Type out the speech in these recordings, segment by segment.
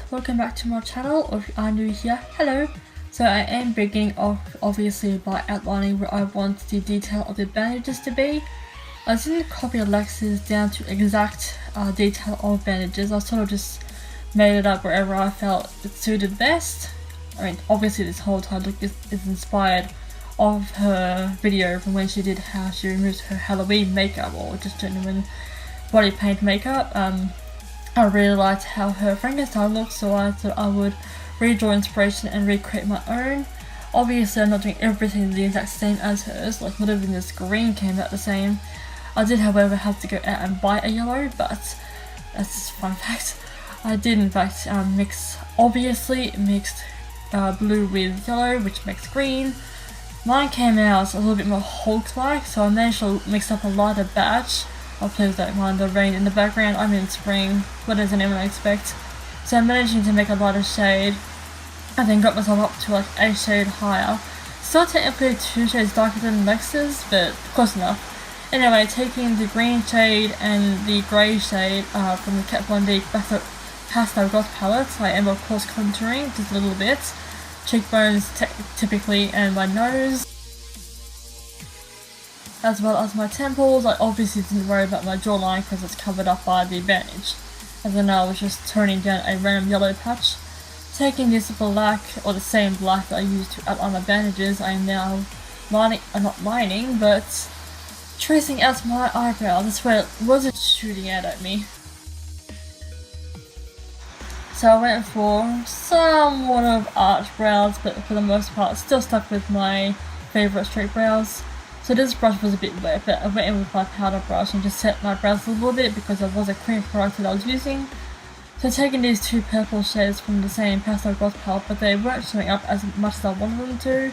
welcome back to my channel, or if you are new here, hello. So I am beginning off obviously by outlining where I want the detail of the bandages to be. I didn't copy Alexa's down to exact detail of bandages. I sort of just made it up wherever I felt it suited best. I mean, obviously this whole entire look is inspired of her video from when she did how she removes her Halloween makeup or just genuine body paint makeup. I really liked how her Frankenstien looked, so I thought I would redraw inspiration and recreate my own. Obviously I'm not doing everything the exact same as hers, like not even this green came out the same. I did however have to go out and buy a yellow, but that's just a fun fact. I did in fact mixed blue with yellow, which makes green. Mine came out a little bit more Hulk-like, so I managed to mix up a lighter batch. Oh, please don't mind the rain in the background. I'm in spring. What does anyone expect? So I'm managing to make a lighter shade, and then got myself up to like a shade higher. Still technically 2 shades darker than Lex's, but close enough. Anyway, taking the green shade and the grey shade from the Kat Von D Pastel Gloss palette, I am of course contouring just a little bit. Cheekbones typically, and my nose, as well as my temples. I obviously didn't worry about my jawline because it's covered up by the bandage. And then I was just toning down a random yellow patch. Taking this black, or the same black that I used to outline my bandages, I am now but tracing out my eyebrow. That's where it wasn't shooting out at me. So I went for somewhat of arch brows, but for the most part still stuck with my favourite straight brows. So this brush was a bit wet, but I went in with my powder brush and just set my brows a little bit because there was a cream product that I was using. So taking these 2 purple shades from the same Pastel Gloss palette, but they weren't showing up as much as I wanted them to.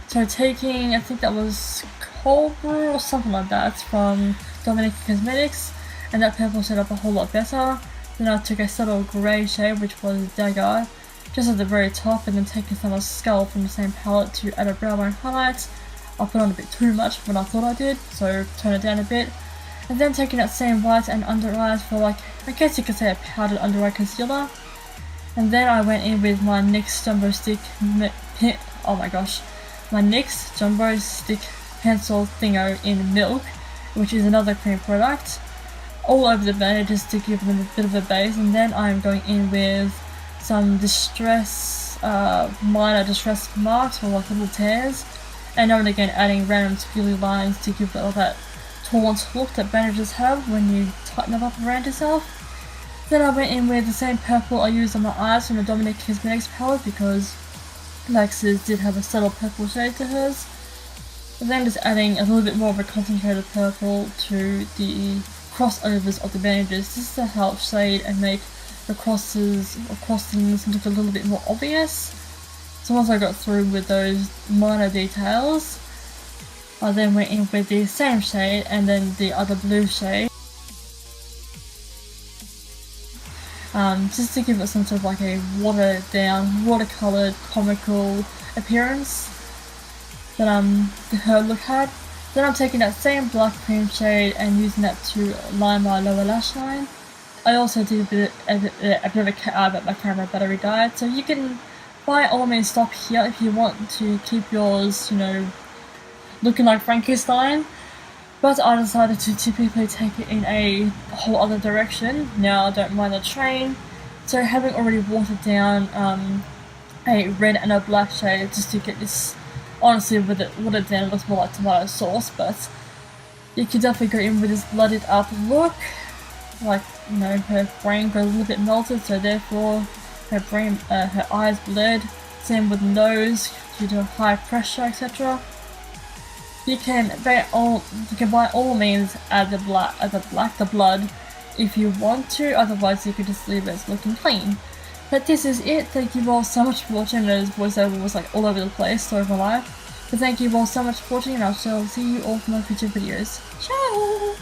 So taking, I think that was Cold Brew or something like that from Dominic Cosmetics, and that purple showed up a whole lot better. Then I took a subtle grey shade, which was Dagger, just at the very top, and then taking some of Skull from the same palette to add a brow bone highlight. I put on a bit too much when I thought I did, so turn it down a bit. And then taking that same white and under eyes for like, I guess you could say a powdered under eye concealer. And then I went in with my NYX Jumbo Stick, my NYX Jumbo Stick Pencil Thingo in Milk, which is another cream product, all over the bandages to give them a bit of a base. And then I'm going in with some minor distress marks or like little tears. And now and again adding random squiggly lines to give all that taunt look that bandages have when you tighten them up around yourself. Then I went in with the same purple I used on my eyes from the Dominic Cosmetics palette because Lex's did have a subtle purple shade to hers. And then just adding a little bit more of a concentrated purple to the crossovers of the bandages just to help shade and make the crosses or crossings look a little bit more obvious. So once I got through with those minor details, I then went in with the same shade and then the other blue shade, just to give it some sort of like a watered down, watercoloured, comical appearance that her look had. Then I'm taking that same black cream shade and using that to line my lower lash line. I also did a bit of a cat eye, but my camera battery died, so you can by all means stop here if you want to keep yours, looking like Frankenstien. But I decided to typically take it in a whole other direction. Now I don't mind the train, so having already watered down a red and a black shade just to get this, honestly with it watered down it looks more like tomato sauce, but you could definitely go in with this blooded up look. Like, her brain got a little bit melted, so therefore her eyes blurred. Same with the nose due to high pressure, etc. You can by all means add the blood if you want to, otherwise you could just leave it as looking clean. But this is it. Thank you all so much for watching. This voiceover was like all over the place, sorry for life. But thank you all so much for watching, and I shall see you all for my future videos. Ciao!